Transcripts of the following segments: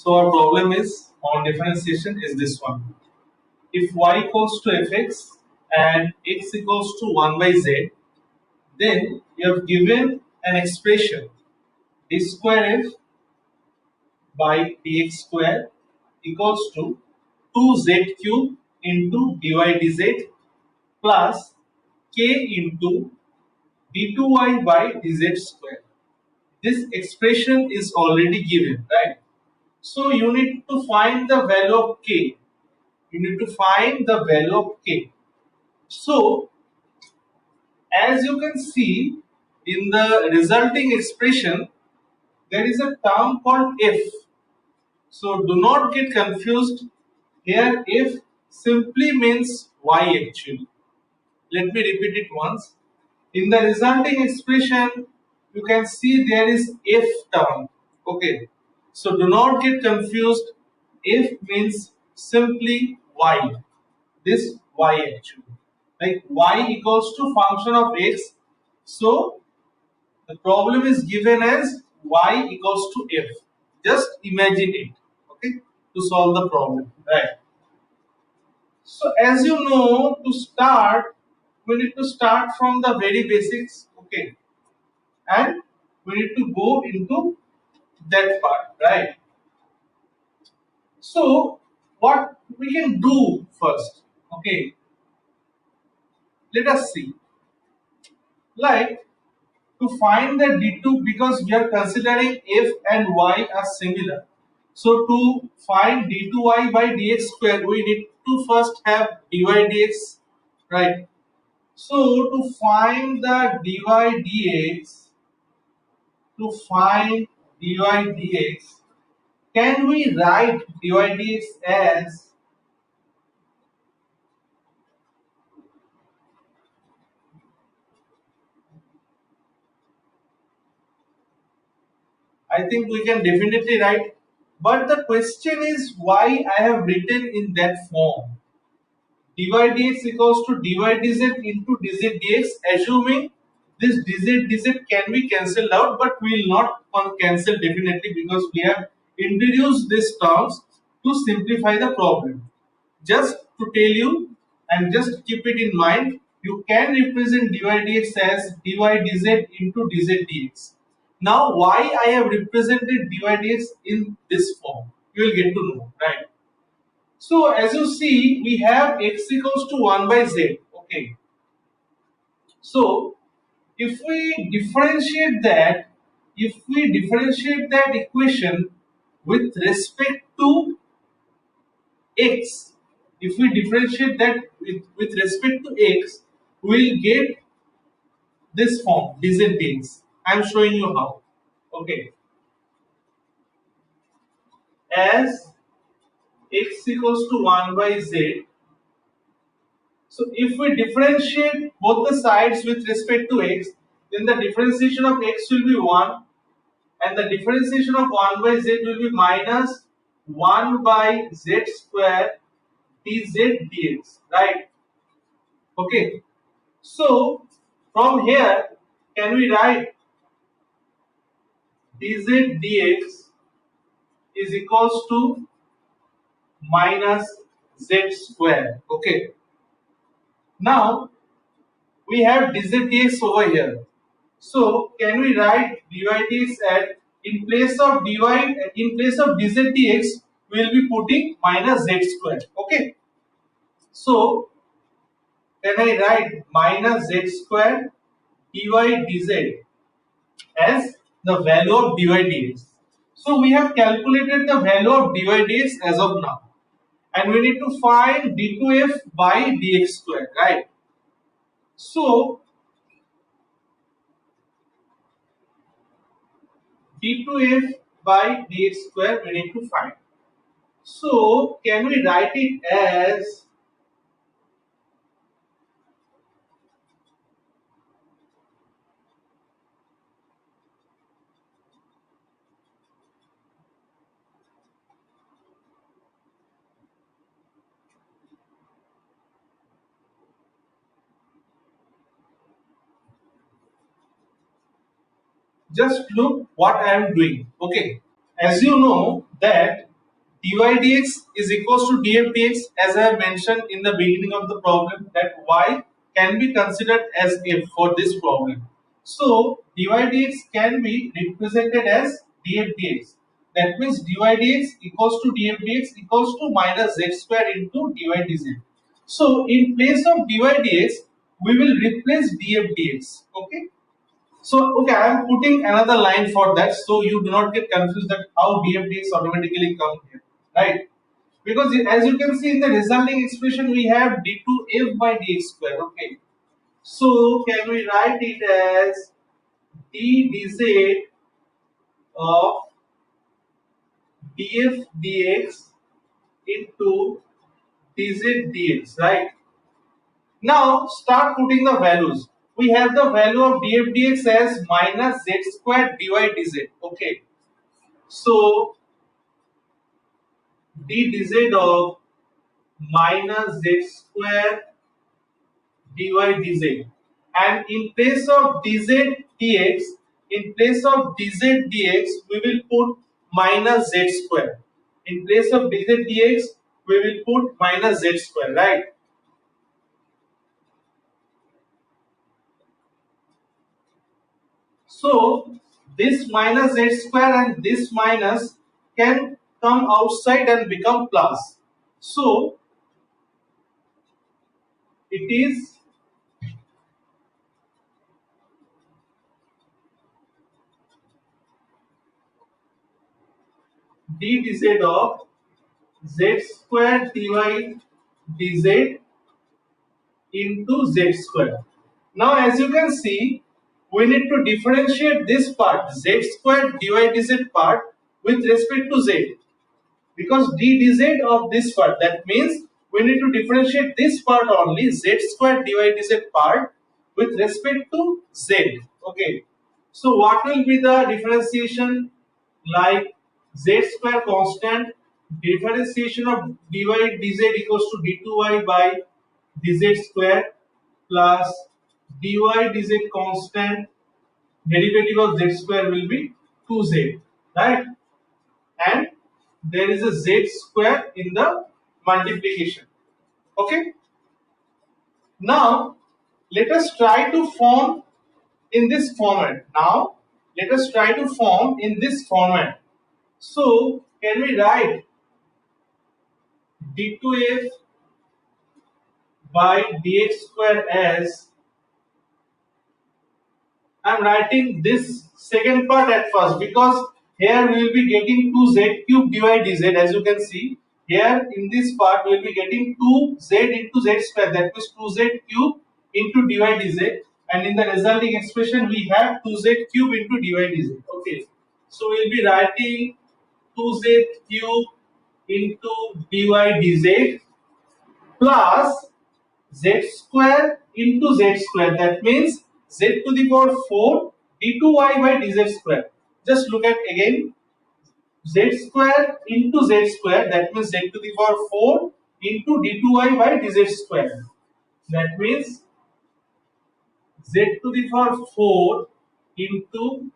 So our problem is on differentiation is this one. If y equals to fx and x equals to 1 by z, then you have given an expression d square f by dx square equals to 2z cube into dy dz plus k into d2y by dz square. This expression is already given, right? So you need to find the value of k. You need to find the value of k. So as you can see in the resulting expression, there is a term called f. So do not get confused. Here f simply means y actually. Let me repeat it once. In the resulting expression, you can see there is f term. Okay. So do not get confused. F means simply y. This y actually. Like y equals to function of x. So the problem is given as y equals to f. Just imagine it. Okay. To solve the problem. Right. So as you know, to start, we need to start from the very basics, okay, and we need to go into that part, right? So what we can do first, okay, let us see. Like to find the d2, because we are considering f and y are similar. So to find d2y by dx square, we need to first have dy dx, right? So to find the dy dx, can we write dy dx as I think we can definitely write, but the question is why I have written in that form. Dy dx equals to dy dz into dz dx, assuming this dz can be cancelled out, but we will not cancel definitely because we have introduced these terms to simplify the problem. Just to tell you and just keep it in mind, you can represent dy dx as dy dz into dz dx. Now why I have represented dy dx in this form, you will get to know, right? So as you see, we have x equals to 1 by z. Okay. So if we differentiate that, equation with respect to x, if we differentiate that with respect to x, we will get this form dz dx. I am showing you how. Okay. As x equals to 1 by z, so if we differentiate both the sides with respect to x, then the differentiation of x will be 1 and the differentiation of 1 by z will be minus 1 by z square dz dx, right? Okay. So from here, can we write dz dx is equals to minus z square? Okay. Now we have dz dx over here. So can we write dy dx at in place of dz dx we will be putting minus z square. Okay. So can I write minus z square dy dz as the value of dy dx? So we have calculated the value of dy dx as of now, and we need to find d2f by dx square, right? So d2f by dx square we need to find. So can we write it as just look what I am doing. Okay, as you know that dy dx is equals to df dx, as I have mentioned in the beginning of the problem, that y can be considered as f for this problem. So dy dx can be represented as df dx. That means dy dx equals to df dx equals to minus z square into dy dz. So in place of dy dx, we will replace df dx. Okay. So, okay, I am putting another line for that, so you do not get confused that how df dx automatically come here, right? Because as you can see in the resulting expression, we have d2f by dx square. Okay, so can we write it as d dz of df dx into dz dx, right? Now start putting the values. We have the value of df dx as minus z square dy dz. Okay, so d dz of minus z square dy dz, and in place of dz dx, we will put minus z square. In place of dz dx, we will put minus z square, right? So this minus z square and this minus can come outside and become plus. So it is d dz of z square dy dz into z square. Now as you can see, we need to differentiate this part z square dy dz part with respect to z, because d dz of this part, that means we need to differentiate this part only, z square dy dz part, with respect to z. Okay, so what will be the differentiation? Like z square constant, differentiation of dy dz equals to d2y by dz square, plus dy dz constant, derivative of z square will be 2z, right? And there is a z square in the multiplication. Okay, now let us try to form in this format. So can we write d2f by dx square as, I am writing this second part at first, because here we will be getting 2z cube dy dz. As you can see here in this part, we will be getting 2z into z square, that means 2z cube into dy dz, and in the resulting expression we have 2z cube into dy dz. Okay, so we will be writing 2z cube into dy dz plus z square into z square, that means z to the power 4 d2y by dz square. Just look at again, z square into z square, that means z to the power 4 into d2y by dz square, that means z to the power 4 into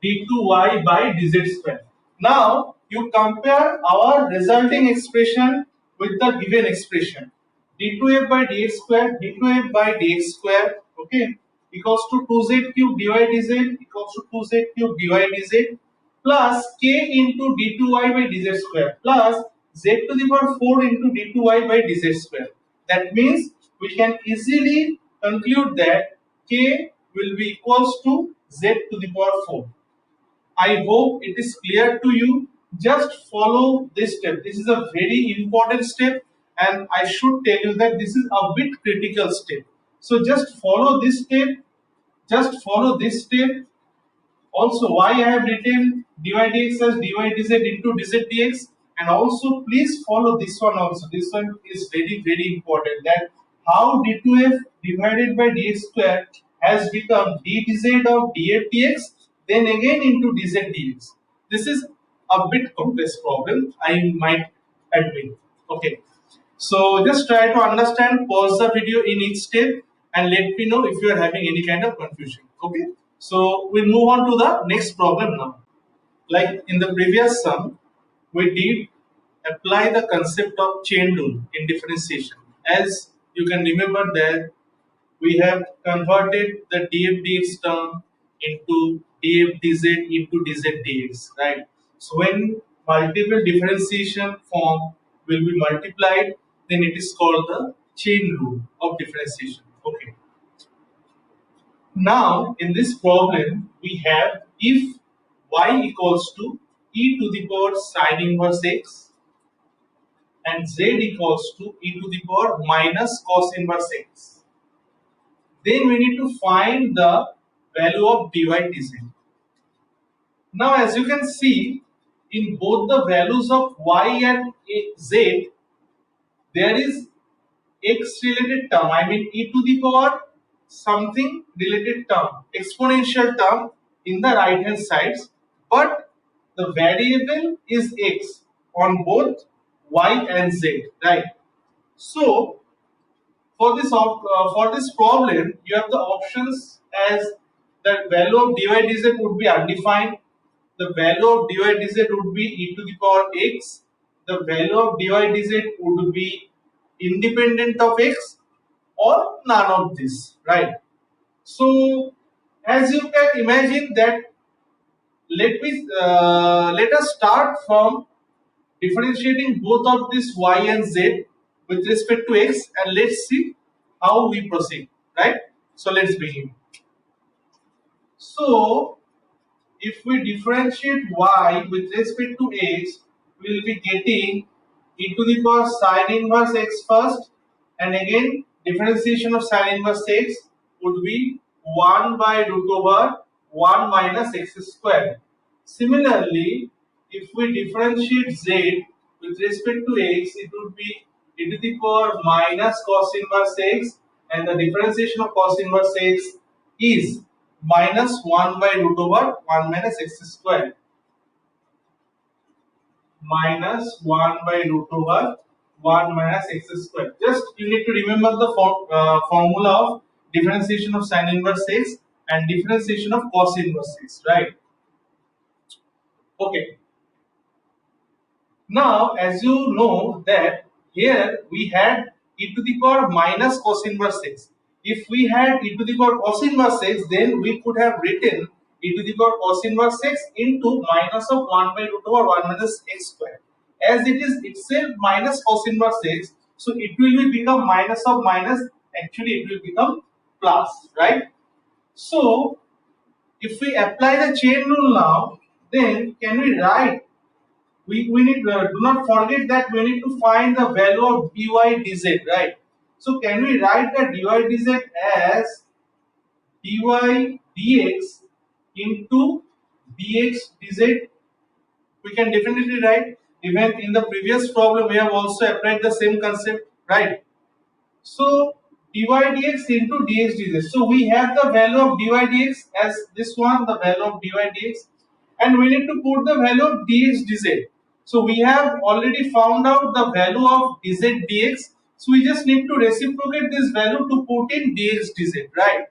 d2y by dz square. Now you compare our resulting expression with the given expression, d2f by dx square, okay, equals to 2z cube dy dz equals to 2z cube dy dz plus k into d2y by dz square plus z to the power 4 into d2y by dz square. That means we can easily conclude that k will be equals to z to the power 4. I hope it is clear to you. Just follow this step. This is a very important step, and I should tell you that this is a bit critical step. So just follow this step. Just follow this step. Also, why I have written dy dx as dy dz into dz dx, and also please follow this one also. This one is very important, that how d2f divided by dx square has become d dz of df dx, then again into dz dx. This is a bit complex problem, I might admit. Okay, so just try to understand, pause the video in each step, and let me know if you are having any kind of confusion. Okay, so we'll move on to the next problem now. Like in the previous sum, we did apply the concept of chain rule in differentiation. As you can remember that we have converted the df dx term into df dz into dz dx, right? So when multiple differentiation form will be multiplied, then it is called the chain rule of differentiation. Okay. Now in this problem we have if y equals to e to the power sin inverse x and z equals to e to the power minus cos inverse x, then we need to find the value of dy dz. Now as you can see, in both the values of y and z, there is x related term, I mean e to the power something related term, exponential term in the right hand sides, but the variable is x on both y and z, right? So for this problem, you have the options as the value of dy dz would be undefined, the value of dy dz would be e to the power x, the value of dy dz would be independent of x, or none of this, right? So as you can imagine that, let us start from differentiating both of this y and z with respect to x, and let's see how we proceed, right? So let's begin. So if we differentiate y with respect to x, we will be getting e to the power sin inverse x first, and again differentiation of sin inverse x would be 1 by root over 1 minus x square. Similarly, if we differentiate z with respect to x, it would be e to the power minus cos inverse x, and the differentiation of cos inverse x is minus 1 by root over 1 minus x square. Minus 1 by root over 1 minus x square. Just you need to remember the formula of differentiation of sin inverse x and differentiation of cos inverse x, right? Okay. Now, as you know that here we had e to the power minus cos inverse x. If we had e to the power cos inverse x, then we could have written e to the power cos inverse x into minus of 1 by root over 1 minus x square. As it is itself minus cos inverse x, so it will become minus of minus, actually it will become plus, right? So, if we apply the chain rule now, then can we write, we need do not forget that we need to find the value of dy dz, right? So can we write the dy dz as dy dx into dx dz? We can definitely write. Even in the previous problem we have also applied the same concept, right? So dy dx into dx dz. So we have the value of dy dx as this one, the value of dy dx, and we need to put the value of dx dz. So we have already found out the value of dz dx. So we just need to reciprocate this value to put in dx dz, right?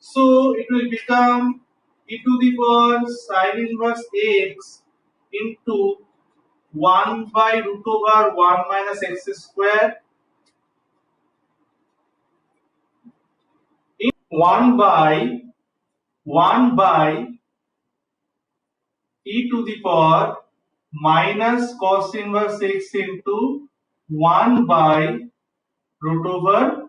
So it will become e to the power sin inverse x into 1 by root over 1 minus x square, 1 by e to the power minus cos inverse x into 1 by root over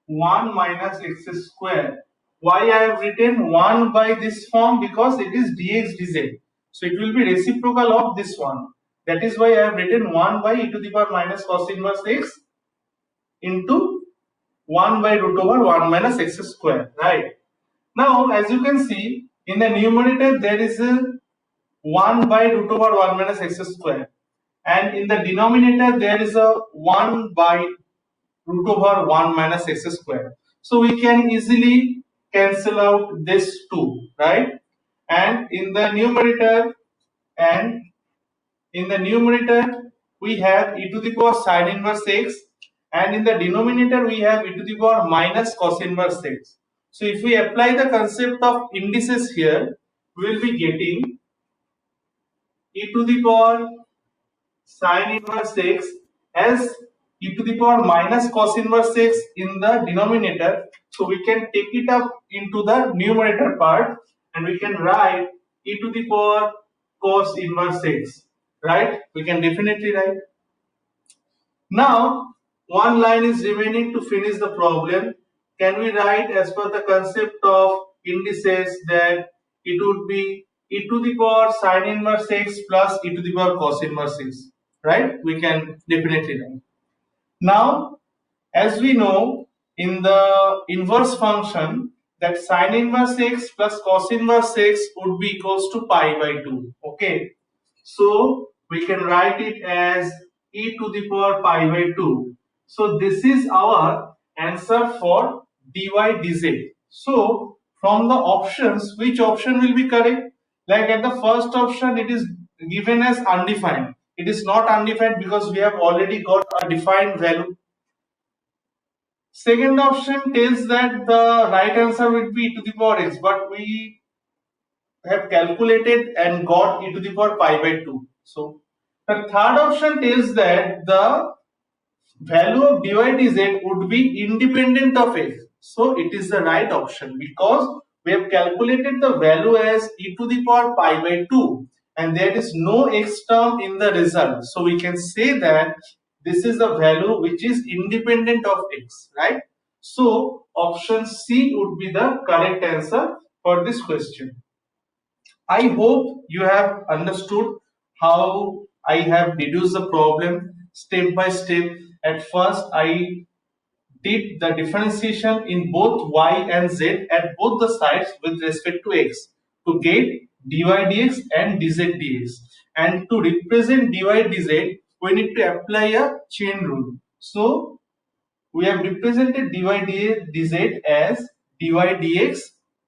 1 minus x square. Why I have written 1 by this form? Because it is dx dz. So it will be reciprocal of this one. That is why I have written 1 by e to the power minus cos inverse x into 1 by root over 1 minus x square, right? Now as you can see, in the numerator there is a 1 by root over 1 minus x square, and in the denominator there is a 1 by root over 1 minus x square. So we can easily cancel out this 2, right? And in the numerator we have e to the power sin inverse x, and in the denominator we have e to the power minus cos inverse x. So if we apply the concept of indices here, we will be getting e to the power sin inverse x as e to the power minus cos inverse x in the denominator. So we can take it up into the numerator part and we can write e to the power cos inverse x, right? We can definitely write. Now one line is remaining to finish the problem. Can we write as per the concept of indices that it would be e to the power sin inverse x plus e to the power cos inverse x, right? We can definitely write. Now, as we know in the inverse function that sin inverse x plus cos inverse x would be equals to pi by 2. Okay, so we can write it as e to the power pi by 2. So this is our answer for dy dz. So from the options, which option will be correct? Like at the first option, it is given as undefined. It is not undefined because we have already got a defined value. Second option tells that the right answer will be e to the power x, but we have calculated and got e to the power pi by 2. So the third option tells that the value of dy dz would be independent of x. So it is the right option because we have calculated the value as e to the power pi by 2 and there is no x term in the result. So we can say that this is the value which is independent of x, right? So option C would be the correct answer for this question. I hope you have understood how I have deduced the problem step by step. At first, I did the differentiation in both y and z at both the sides with respect to x to get dy dx and dz dx. And to represent dy dz, we need to apply a chain rule. So we have represented dy dz as dy dx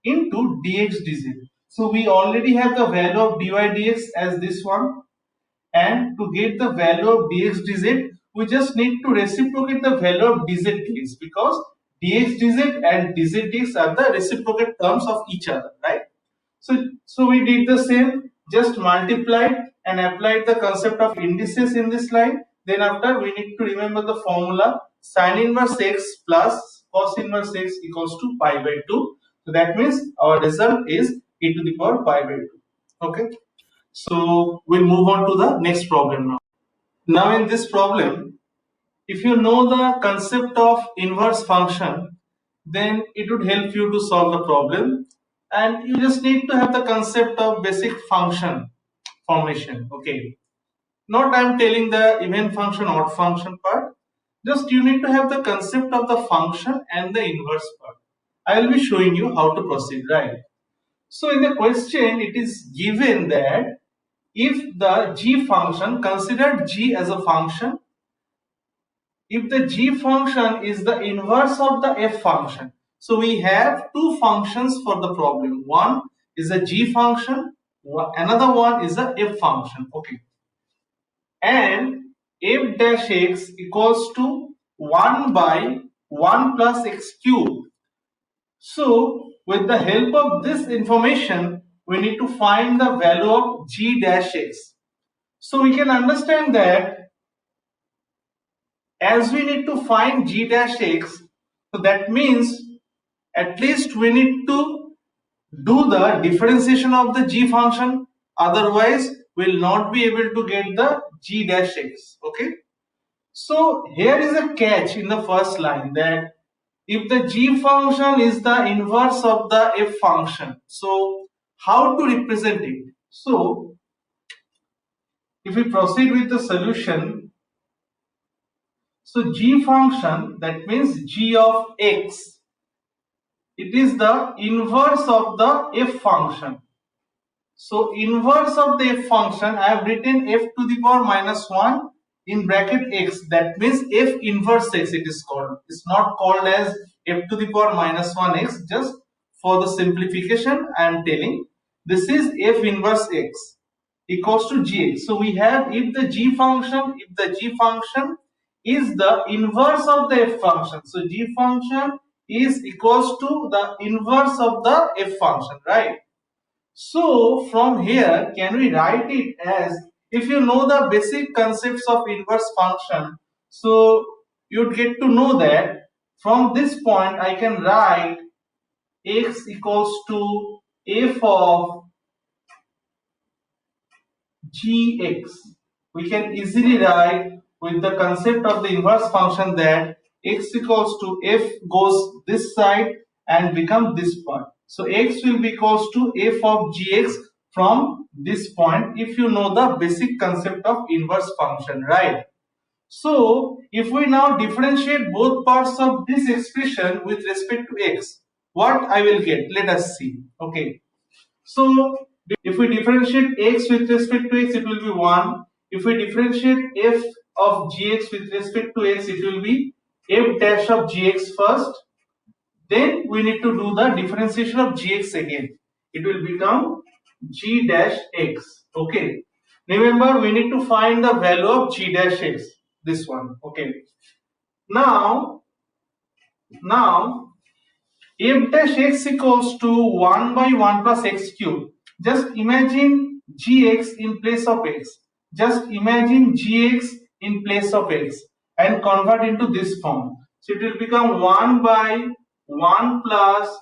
into dx dz. So we already have the value of dy dx as this one, and to get the value of dx dz we just need to reciprocate the value of dz dx because dx dz and dz dx are the reciprocate terms of each other, right? So we did the same, just multiplied and applied the concept of indices in this line. Then after we need to remember the formula sin inverse x plus cos inverse x equals to pi by 2. So that means our result is e to the power pi by 2. Okay. So we'll move on to the next problem now. Now in this problem, if you know the concept of inverse function, then it would help you to solve the problem. And you just need to have the concept of basic function formation. Okay. Not I'm telling the even function, odd function part. Just you need to have the concept of the function and the inverse part. I will be showing you how to proceed, right? So in the question, it is given that if the g function, considered g as a function, if the g function is the inverse of the f function. So we have two functions for the problem. One is a g function, another one is a f function. Okay. And f dash x equals to 1 by 1 plus x cube. So with the help of this information, we need to find the value of g dash x. So we can understand that as we need to find g dash x, so that means at least we need to do the differentiation of the g function, otherwise we will not be able to get the g dash x. Okay. So here is a catch in the first line that if the g function is the inverse of the f function, so how to represent it? So if we proceed with the solution, so g function, that means g of x, it is the inverse of the f function. So inverse of the f function, I have written f to the power minus 1 in bracket x, that means f inverse x it is called. It's not called as f to the power minus 1x, just for the simplification I am telling. This is f inverse x equals to gx. So we have if the g function is the inverse of the f function. So g function is equals to the inverse of the f function, right? So from here, can we write it as if you know the basic concepts of inverse function, so you'd get to know that from this point I can write x equals to f of gx. We can easily write with the concept of the inverse function that x equals to f goes this side and become this part. So x will be equals to f of gx from this point if you know the basic concept of inverse function, right? So if we now differentiate both parts of this expression with respect to x, what I will get? Let us see. Okay. So if we differentiate x with respect to x, it will be 1. If we differentiate f of gx with respect to x, it will be f dash of gx first. Then we need to do the differentiation of gx again. It will become g dash x. Okay. Remember, we need to find the value of g dash x. This one. Okay. Now f dash x equals to 1 by 1 plus x cube. Just imagine gx in place of x. Just imagine gx in place of x and convert into this form. So it will become 1 by 1 plus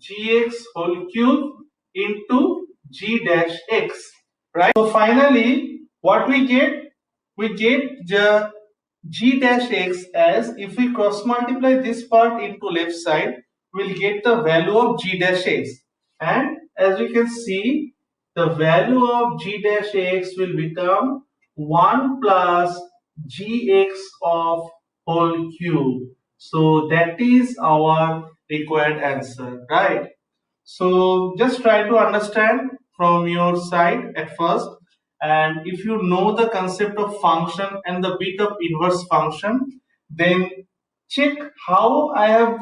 gx whole cube into g dash x. Right? So finally, what we get? We get the g dash x as, if we cross multiply this part into left side, we'll get the value of g dash x, and as we can see, the value of g dash x will become 1 plus gx of whole cube. So that is our required answer, right? So just try to understand from your side at first, and if you know the concept of function and the bit of inverse function, then check how I have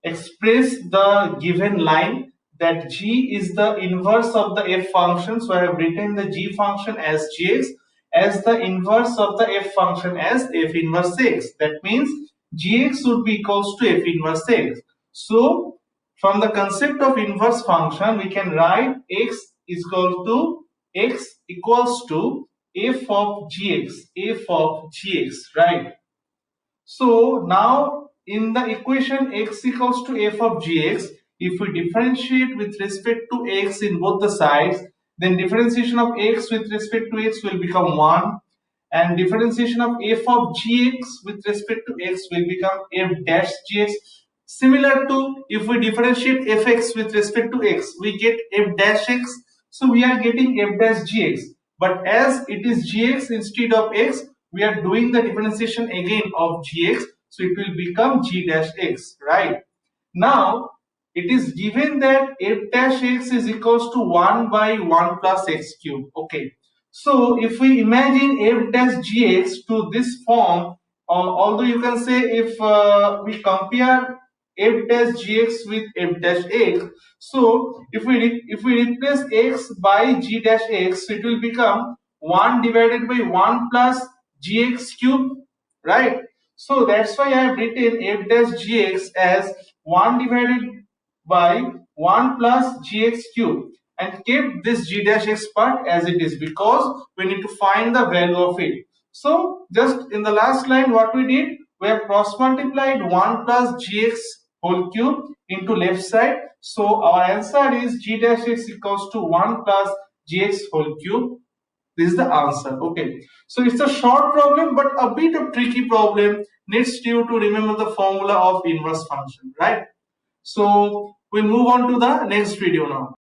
expressed the given line, that g is the inverse of the f function. So I have written the g function as gx as the inverse of the f function as f inverse x. That means gx would be equals to f inverse x. So from the concept of inverse function, we can write x is equal to x equals to f of gx, right? So now in the equation x equals to f of gx, if we differentiate with respect to x in both the sides, then differentiation of x with respect to x will become 1, and differentiation of f of gx with respect to x will become f dash gx. Similar to if we differentiate fx with respect to x, we get f dash x. So we are getting f dash gx. But as it is gx instead of x, we are doing the differentiation again of gx. So it will become g dash x, right? Now it is given that f dash x is equals to 1 by 1 plus x cube. Okay. So if we imagine f dash gx to this form, although you can say if we compare f dash gx with f dash x, so if we replace x by g dash x, it will become 1 divided by 1 plus gx cube, right? So that's why I have written f dash gx as 1 divided by 1 plus gx cube and kept this g dash x part as it is, because we need to find the value of it. So just in the last line, what we did, we have cross multiplied 1 plus gx whole cube into left side. So our answer is g dash x equals to 1 plus gx whole cube. This is the answer. Okay. So it's a short problem, but a bit of tricky problem. Needs you to remember the formula of inverse function, right? So we'll move on to the next video now.